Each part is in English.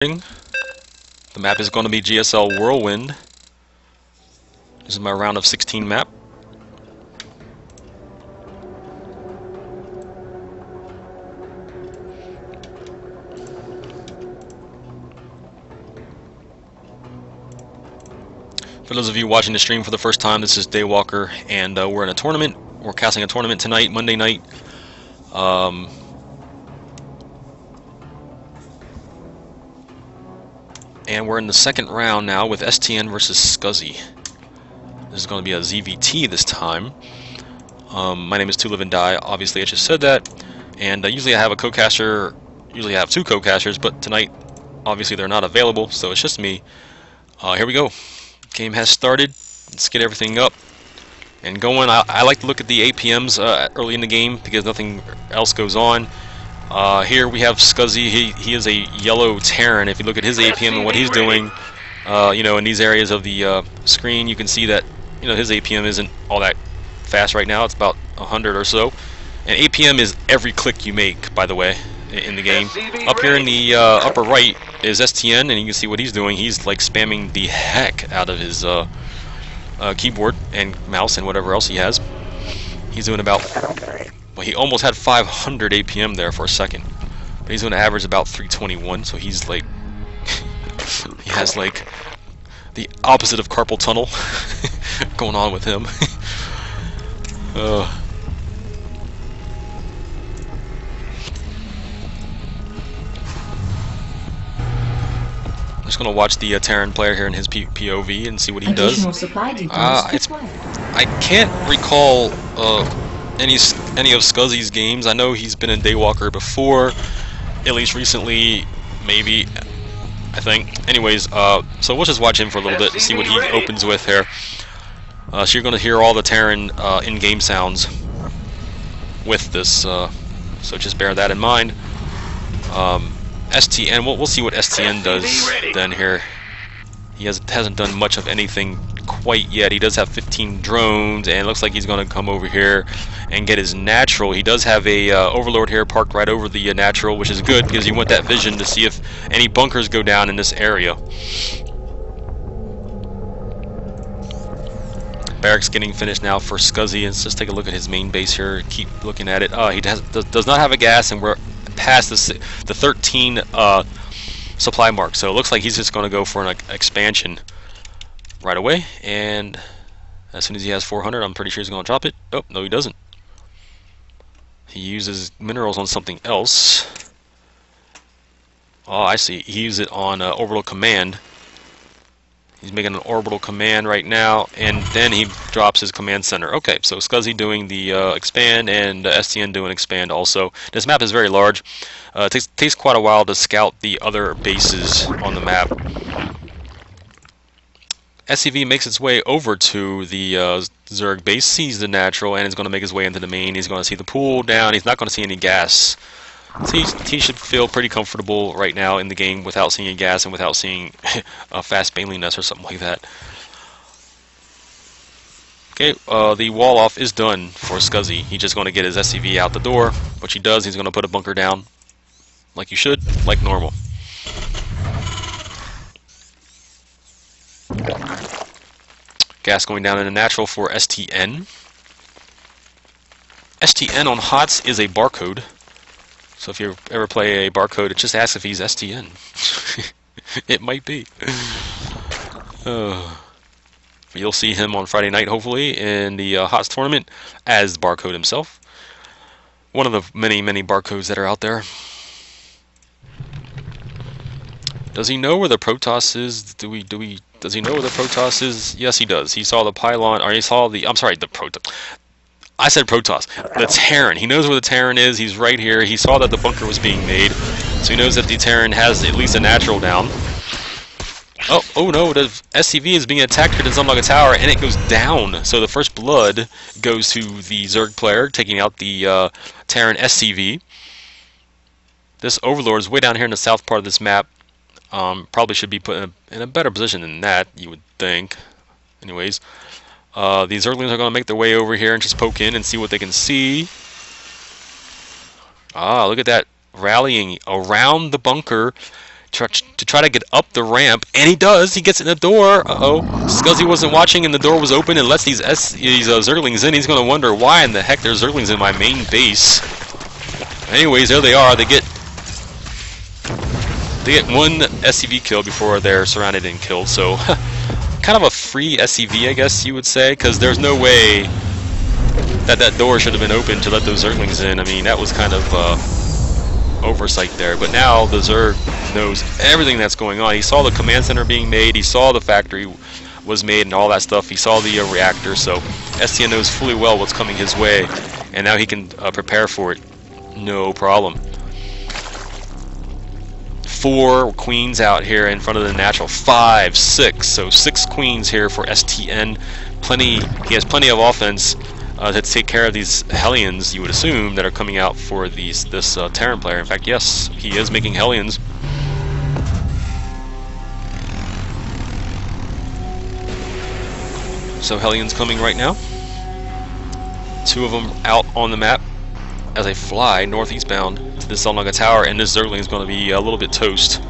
The map is going to be GSL Whirlwind. This is my round of 16 map. For those of you watching the stream for the first time, this is DayWalker, and we're in a tournament. We're casting a tournament tonight, Monday night. And we're in the second round now with STN versus Scuzzy. This is going to be a ZVT this time. My name is To Live and Die. Obviously, I just said that. And usually I have a co-caster. Usually I have two co-casters, but tonight, obviously, they're not available, so it's just me. Here we go. Game has started. Let's get everything up and going. I like to look at the APMs early in the game because nothing else goes on. Here we have Scuzzy. He is a yellow Terran. If you look at his APM and what he's doing, you know, in these areas of the screen, you can see that, you know, his APM isn't all that fast right now. It's about 100 or so. And APM is every click you make, by the way, in the game. Up here in the upper right is STN, and you can see what he's doing. He's like spamming the heck out of his keyboard and mouse and whatever else he has. He's doing about, well, he almost had 500 APM there for a second, but he's going to average about 321. So he's like, he has like the opposite of carpal tunnel going on with him. I'm just going to watch the Terran player here in his POV and see what he does. I can't recall any of Scuzzy's games. I know he's been in DayWalker before, at least recently, maybe, I think. Anyways, so we'll just watch him for a little bit and see what he opens with here. So you're going to hear all the Terran in-game sounds with this, so just bear that in mind. STN, we'll see what STN does then here. He hasn't done much of anything quite yet. He does have 15 drones, and it looks like he's going to come over here and get his natural. He does have a Overlord here parked right over the natural, which is good because you want that vision to see if any bunkers go down in this area. Barracks getting finished now for Scuzzy. Let's just take a look at his main base here. Keep looking at it. He does not have a gas, and we're past the 13 supply mark, so it looks like he's just going to go for an expansion right away, and as soon as he has 400, I'm pretty sure he's going to drop it. Oh, no, he doesn't. He uses minerals on something else. Oh, I see. He uses it on orbital command. He's making an orbital command right now, and then he drops his command center. Okay, so Scuzzy doing the expand, and STN doing expand also. This map is very large. It takes quite a while to scout the other bases on the map. SCV makes its way over to the Zerg base, sees the natural, and is going to make his way into the main. He's going to see the pool down. He's not going to see any gas. So he should feel pretty comfortable right now in the game without seeing a gas and without seeing a fast Bailey nest or something like that. Okay, the wall off is done for Scuzzy. He's just going to get his SCV out the door, which he does. He's going to put a bunker down, like you should, like normal. Gas going down in a natural for STN. STN on HOTS is a barcode. So if you ever play a barcode, it just asks if he's STN. It might be. You'll see him on Friday night, hopefully, in the HOTS tournament as the barcode himself. One of the many, many barcodes that are out there. Does he know where the Protoss is? Does he know where the Protoss is? Yes, he does. He saw the pylon, or he saw the, I'm sorry, the Protoss. I said Protoss. The Terran. He knows where the Terran is. He's right here. He saw that the bunker was being made, so he knows that the Terran has at least a natural down. Oh no, the SCV is being attacked here to Zumlaga Tower, and it goes down. So the first blood goes to the Zerg player, taking out the Terran SCV. This Overlord is way down here in the south part of this map. Probably should be put in a better position than that, you would think. Anyways, these Zerglings are going to make their way over here and just poke in and see what they can see. Ah, look at that, rallying around the bunker. to try to get up the ramp, and he does. He gets in the door. Uh-oh. Scuzzy wasn't watching, and the door was open and lets these Zerglings in. He's going to wonder why in the heck there's Zerglings in my main base. Anyways, there they are. They get one SCV kill before they're surrounded and killed. So, kind of a free SCV, I guess you would say, because there's no way that door should have been open to let those Zerglings in. I mean, that was kind of oversight there. But now the Zerg knows everything that's going on. He saw the command center being made. He saw the factory was made and all that stuff. He saw the reactor. So STN knows fully well what's coming his way, and now he can prepare for it. No problem. 4 queens out here in front of the natural. 5, 6. So 6 queens here for STN. He has plenty of offense to take care of these Hellions, you would assume, that are coming out for this Terran player. In fact, yes, he is making Hellions. So Hellions coming right now. 2 of them out on the map as they fly northeast bound to the Selnaga Tower, and this Zergling is going to be a little bit toast.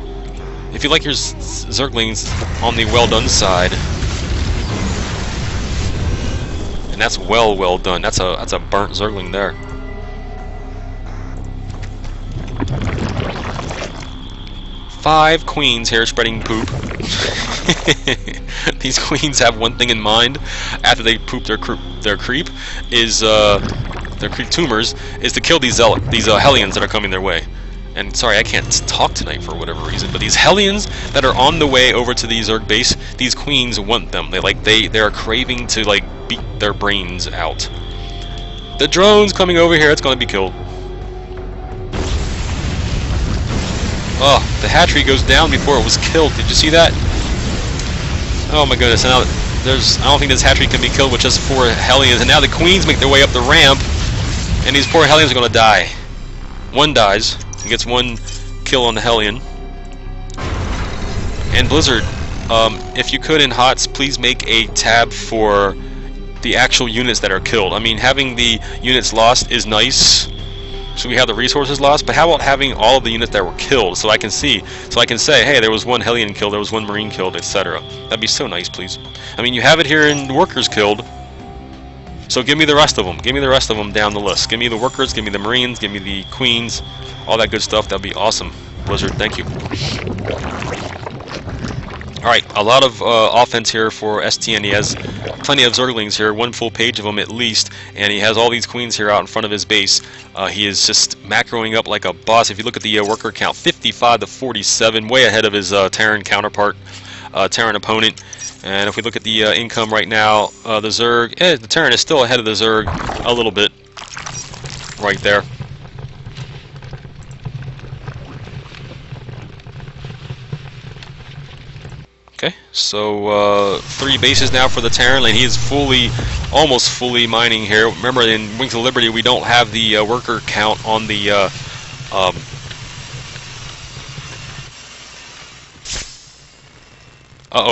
If you like your Zerglings on the well done side, and that's well done. That's a burnt Zergling there. Five queens here spreading poop. These queens have one thing in mind after they poop their creep is their creep tumors is to kill these Hellions that are coming their way. And sorry, I can't talk tonight for whatever reason, but these Hellions that are on the way over to the Zerg base, these queens want them. They're craving to like beat their brains out. The drone's coming over here. It's going to be killed. Oh, the hatchery goes down before it was killed. Did you see that? Oh my goodness! And now I don't think this hatchery can be killed with just 4 Hellions. And now the queens make their way up the ramp, and these poor Hellions are going to die. One dies. He gets 1 kill on the Hellion. And Blizzard, if you could in HOTS, please make a tab for the actual units that are killed. I mean, having the units lost is nice, so we have the resources lost, but how about having all of the units that were killed, so I can see, so I can say, hey, there was 1 Hellion killed, there was 1 Marine killed, etc. That'd be so nice, please. I mean, you have it here in workers killed, so give me the rest of them. Give me the rest of them down the list. Give me the workers, give me the Marines, give me the queens, all that good stuff. That'd be awesome. Blizzard, thank you. Alright, a lot of offense here for STN. He has plenty of Zerglings here, 1 full page of them at least, and he has all these queens here out in front of his base. He is just macroing up like a boss. If you look at the worker count, 55 to 47, way ahead of his Terran counterpart, Terran opponent. And if we look at the income right now, the Zerg, the Terran is still ahead of the Zerg a little bit, right there. Okay, so 3 bases now for the Terran, and he is almost fully mining here. Remember, in Wings of Liberty, we don't have the worker count on the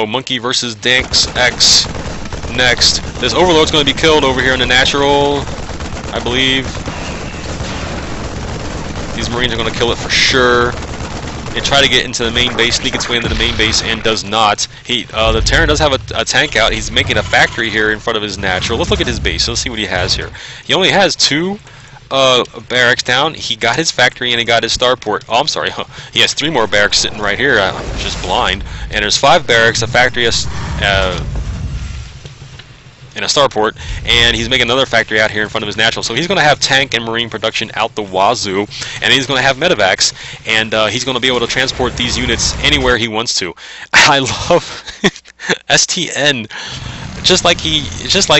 Monkey versus Danks X next. This Overlord's going to be killed over here in the natural, I believe. These Marines are going to kill it for sure. They try to get into the main base, sneak its way into the main base, and does not. The Terran does have a tank out. He's making a factory here in front of his natural. Let's look at his base. Let's see what he has here. He only has 2 barracks down. He got his factory and he got his starport. Oh, I'm sorry. He has 3 more barracks sitting right here. I'm just blind. And there's 5 barracks, a factory, and a starport, and he's making another factory out here in front of his natural. So he's going to have tank and marine production out the wazoo, and he's going to have medevacs, and he's going to be able to transport these units anywhere he wants to. I love STN. Just like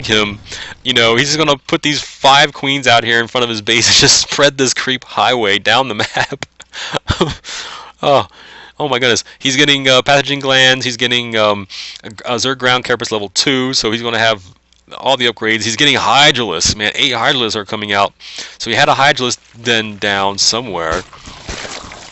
him, you know, he's just going to put these 5 queens out here in front of his base and just spread this creep highway down the map. Oh my goodness. He's getting pathogen glands, he's getting Zerg ground carapace level 2, so he's going to have all the upgrades. He's getting Hydralisks, man. 8 Hydralisks are coming out. So he had a Hydralisk den down somewhere.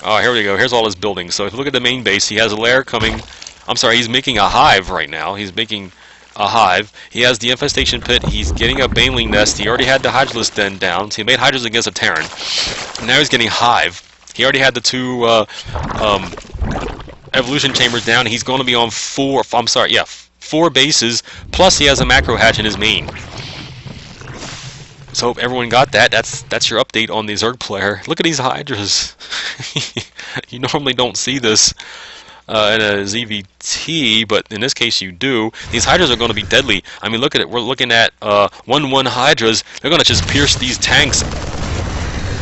Oh, here we go. Here's all his buildings. So if you look at the main base, he has a lair coming. I'm sorry, he's making a hive right now. He's making a hive. He has the infestation pit. He's getting a baneling nest. He already had the Hydralisk den down. So he made Hydralisk against a Terran. And now he's getting hive. He already had the 2 evolution chambers down. He's going to be on 4 bases, plus he has a macro hatch in his main. So hope everyone got that. That's your update on the Zerg player. Look at these Hydras. You normally don't see this in a ZVT, but in this case you do. These Hydras are going to be deadly. I mean, look at it. We're looking at 1-1 Hydras. They're going to just pierce these tanks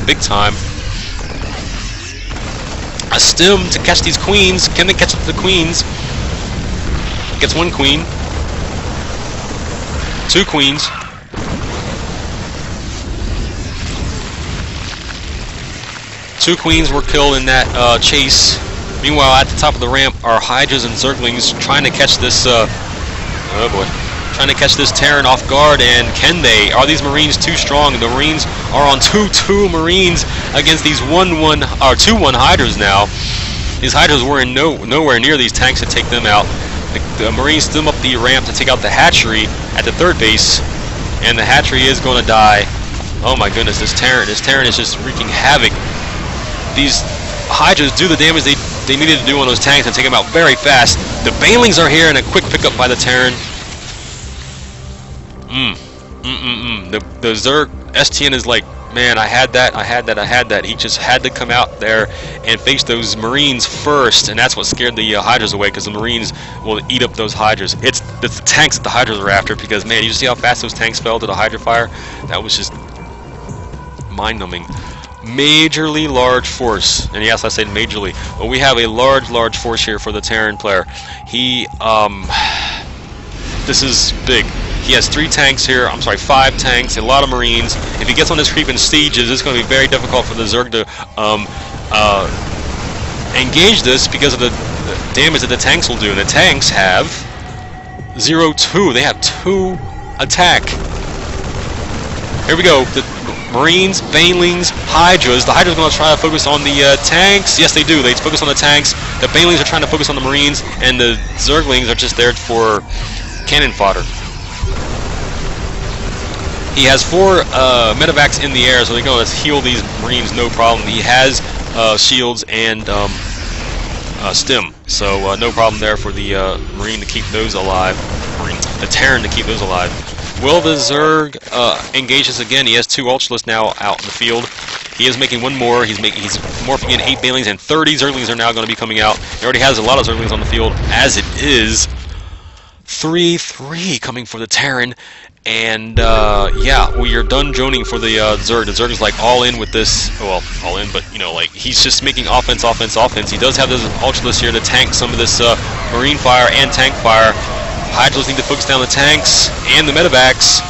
big time. A stim to catch these queens. Can they catch the queens? Gets 1 queen. 2 queens. 2 queens were killed in that chase. Meanwhile, at the top of the ramp are Hydras and Zerglings trying to catch this. Oh boy, trying to catch this Terran off guard. And can they? Are these Marines too strong? The Marines are on 2-2 Marines against these 1-1 or 2-1 Hydras now. These Hydras were nowhere near these tanks to take them out. The Marines stim up the ramp to take out the hatchery at the 3rd base, and the hatchery is going to die. Oh my goodness, this Terran is just wreaking havoc. These Hydras do the damage they needed to do on those tanks and take them out very fast. The Banelings are here, and a quick pickup by the Terran. The Zerg STN is like, man, I had that. He just had to come out there and face those Marines first, and that's what scared the Hydras away, because the Marines will eat up those Hydras. It's the tanks that the Hydras are after, because, man, you see how fast those tanks fell to the Hydra fire? That was just mind-numbing. Majorly large force, and yes, I said majorly, but we have a large force here for the Terran player. This is big. He has 3 tanks here, 5 tanks, a lot of Marines. If he gets on this creep and sieges, it's going to be very difficult for the Zerg to engage this because of the damage that the tanks will do. And the tanks have 0-2. They have 2 attack. Here we go. The Marines, Banelings, Hydras. The Hydras are going to try to focus on the tanks. Yes, they do. They focus on the tanks. The Banelings are trying to focus on the Marines, and the Zerglings are just there for cannon fodder. He has 4 medevacs in the air, so they're going to heal these Marines no problem. He has shields and stim, so no problem there for the Marine to keep those alive. The Terran to keep those alive. Will the Zerg engage this again? He has 2 Ultralists now out in the field. He is making 1 more. He's morphing in 8 Banelings, and 30 Zerglings are now going to be coming out. He already has a lot of Zerglings on the field, as it is. 3-3 coming for the Terran. And yeah, we are done droning for the Zerg. The Zerg is like all in with this. Well, all in, but you know, like he's just making offense. He does have this Ultralists here to tank some of this Marine fire and tank fire. Hydras need to focus down the tanks and the medevacs.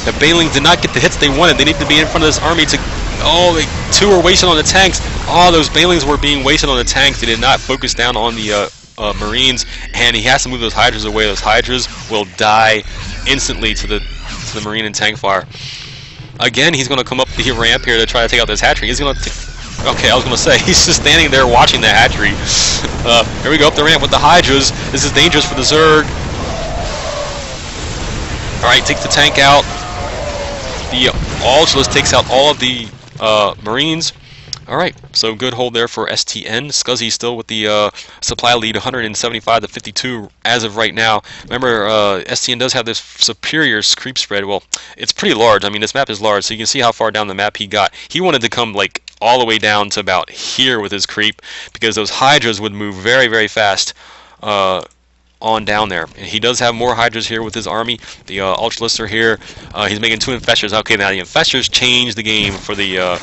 The Banelings did not get the hits they wanted. They need to be in front of this army to... Oh, 2 were wasted on the tanks. Oh, those Banelings were being wasted on the tanks. They did not focus down on the Marines, and he has to move those Hydras away. Those Hydras will die instantly to the Marine and tank fire. Again, he's going to come up the ramp here to try to take out this hatchery. He's going to... Okay, I was going to say, he's just standing there watching the hatchery. Here we go, up the ramp with the Hydras. This is dangerous for the Zerg. Alright, takes the tank out. The Ultralist takes out all of the Marines. Alright, so good hold there for STN. Scuzzy still with the supply lead, 175 to 52 as of right now. Remember, STN does have this superior creep spread. Well, it's pretty large. I mean, this map is large, so you can see how far down the map he got. He wanted to come, like, all the way down to about here with his creep, because those Hydras would move very, very fast on down there. And he does have more Hydras here with his army. The Ultralists are here. He's making 2 Infestors. Okay, now the Infestors change the game for the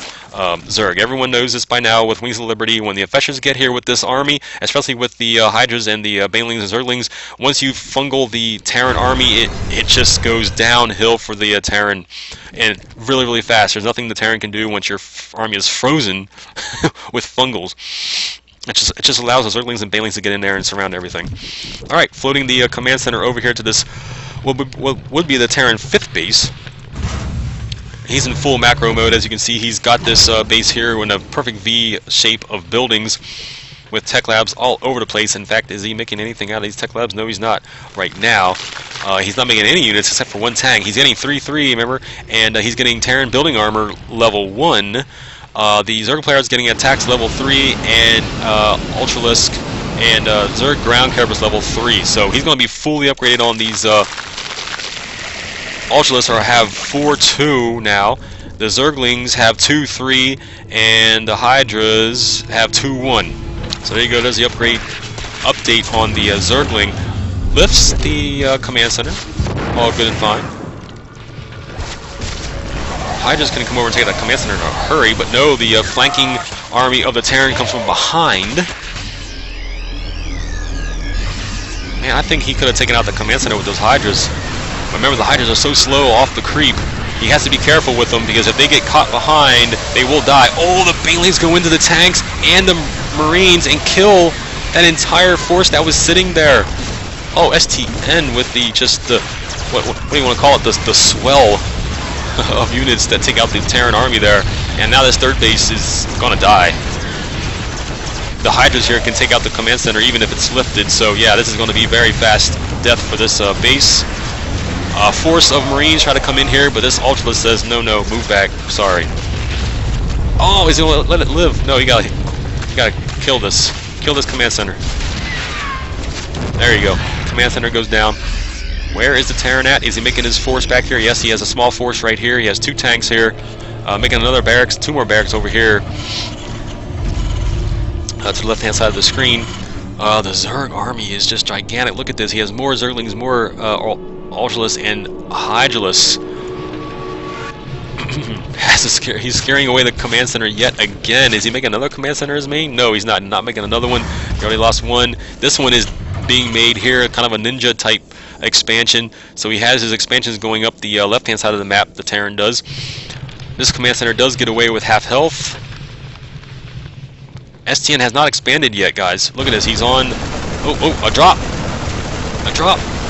Zerg. Everyone knows this by now with Wings of Liberty. When the Infestors get here with this army, especially with the Hydras and the Banelings and Zerglings, once you fungal the Terran army, it just goes downhill for the Terran, and really, really fast. There's nothing the Terran can do once your army is frozen with fungals. It just allows the Zerglings and Banelings to get in there and surround everything. Alright, floating the command center over here to this, what would be the Terran 5th base. He's in full macro mode. As you can see, he's got this base here in a perfect V shape of buildings with tech labs all over the place. In fact, is he making anything out of these tech labs? No, he's not right now. He's not making any units except for 1 tank. He's getting 3-3, remember? And he's getting Terran building armor level 1. The Zerg player is getting attacked level 3 and Ultralisk and Zerg ground carapace level 3. So he's going to be fully upgraded on these Ultralisks, or have 4-2 now. The Zerglings have 2-3, and the Hydras have 2-1. So there you go. There's the update on the Zergling. Lifts the command center. All good and fine. Hydra's going to come over and take that command center in a hurry, but no, the flanking army of the Terran comes from behind. Man, I think he could have taken out the command center with those Hydras. Remember, the Hydras are so slow off the creep. He has to be careful with them, because if they get caught behind, they will die. Oh, the Banelings go into the tanks and the Marines and kill that entire force that was sitting there. Oh, STN with the what do you want to call it? The swell of units that take out the Terran army there. And now this third base is going to die. The Hydras here can take out the command center even if it's lifted. So yeah, this is going to be very fast death for this base. Force of Marines try to come in here, but this Ultralisk says, no, move back. Sorry. Oh, he's going to let it live. No, you gotta kill this. Kill this command center. There you go. Command center goes down. Where is the Terran at? Is he making his force back here? Yes, he has a small force right here. He has 2 tanks here. Making another barracks, 2 more barracks over here. To the left-hand side of the screen. The Zerg army is just gigantic. Look at this. He has more Zerglings, more Ultralisks, and Hydralisks. He's scaring away the command center yet again. Is he making another command center his main? No, he's not. Not making another one. He already lost one. This one is being made here, kind of a ninja type expansion. So he has his expansions going up the left-hand side of the map. The Terran does. This command center does get away with half health. STN has not expanded yet, guys. Look at this. He's on. Oh, a drop. A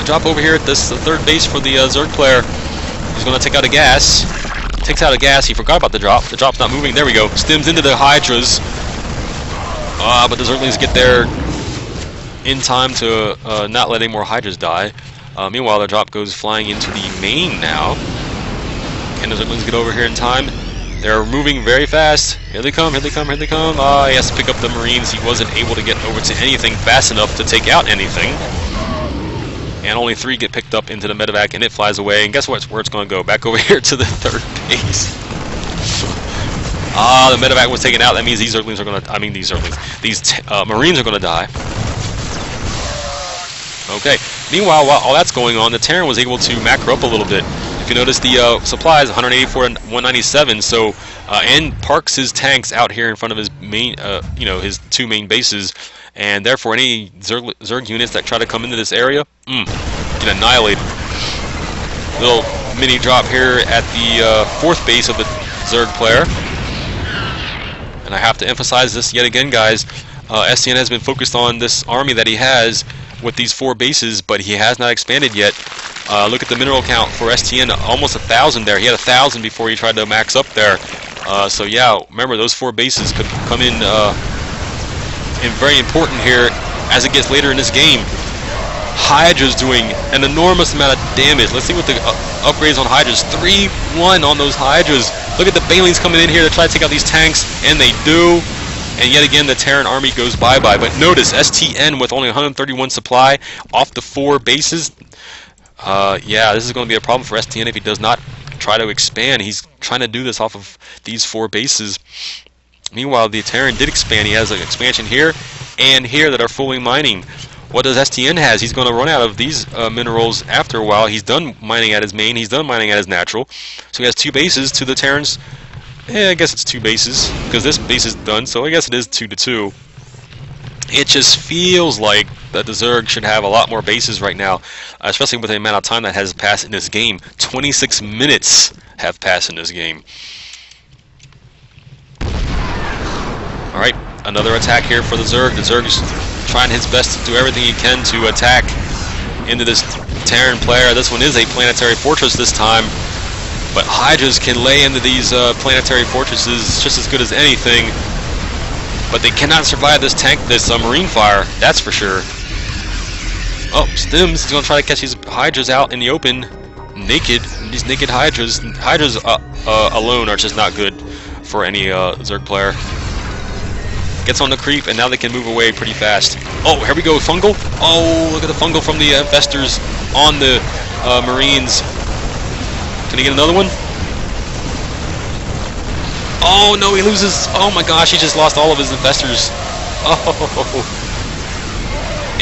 drop over here at this third base for the Zerg player. He's going to take out a gas. Takes out a gas. He forgot about the drop. The drop's not moving. There we go. Stims into the Hydras. But the Zerglings get there in time to not let any more Hydras die. Meanwhile, the drop goes flying into the main now. Can the Zerglings get over here in time? They're moving very fast. Here they come, here they come, here they come. He has to pick up the Marines. He wasn't able to get over to anything fast enough to take out anything. And only 3 get picked up into the medevac, and it flies away. And guess what? Where it's going to go? Back over here to the third base. The medevac was taken out. That means these Zerglings are going to... I mean, these Marines are going to die. Okay. Meanwhile, while all that's going on, the Terran was able to macro up a little bit. If you notice, the supplies 184 and 197. So, and parks his tanks out here in front of his main, his 2 main bases, and therefore any Zerg units that try to come into this area, get annihilated. Little mini drop here at the 4th base of the Zerg player. And I have to emphasize this yet again, guys. STN has been focused on this army that he has with these 4 bases, but he has not expanded yet. Look at the mineral count for STN, almost 1,000 there. He had 1,000 before he tried to max up there. So yeah, remember those 4 bases could come in very important here as it gets later in this game. Hydra's doing an enormous amount of damage. Let's see what the upgrades on Hydra's. 3-1 on those Hydra's. Look at the Banelings coming in here to try to take out these tanks, and they do. And yet again, the Terran army goes bye-bye. But notice, STN with only 131 supply off the 4 bases. Yeah, this is going to be a problem for STN if he does not try to expand. He's trying to do this off of these 4 bases. Meanwhile, the Terran did expand. He has an expansion here and here that are fully mining. What does STN has? He's going to run out of these minerals after a while. He's done mining at his main. He's done mining at his natural. So he has 2 bases to the Terrans. I guess it's 2 bases because this base is done. So I guess it is 2-2. It just feels like that the Zerg should have a lot more bases right now, especially with the amount of time that has passed in this game. 26 minutes have passed in this game. Alright, another attack here for the Zerg. The Zerg is trying his best to do everything he can to attack into this Terran player. This one is a planetary fortress this time, but Hydras can lay into these planetary fortresses just as good as anything. But they cannot survive this marine fire, that's for sure. Oh, Stims is going to try to catch these Hydras out in the open, naked. These naked Hydras. Hydras alone are just not good for any Zerg player. Gets on the creep, and now they can move away pretty fast. Oh, here we go, fungal. Oh, look at the fungal from the infestors on the Marines. Can he get another one? Oh no, he loses. Oh my gosh, he just lost all of his infestors. Oh.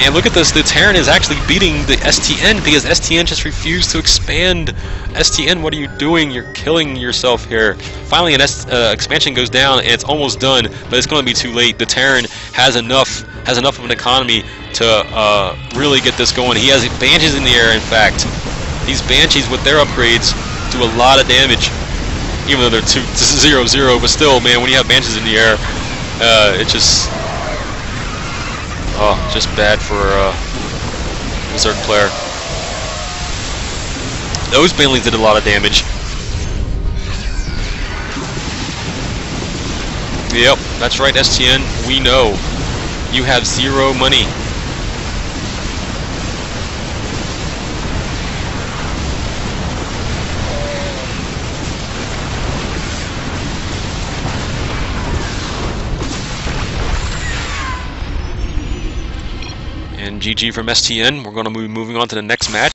And look at this, the Terran is actually beating the STN because STN just refused to expand. STN, what are you doing? You're killing yourself here. Finally, an expansion goes down, and it's almost done, but it's going to be too late. The Terran has enough of an economy to really get this going. He has Banshees in the air, in fact. These Banshees with their upgrades do a lot of damage, even though they're 2-0-0, but still, man, when you have Banshees in the air, it's just... Oh, just bad for a certain player. Those Banelings did a lot of damage. Yep, that's right, STN. We know. You have 0 money. And GG from STN. We're going to be moving on to the next match.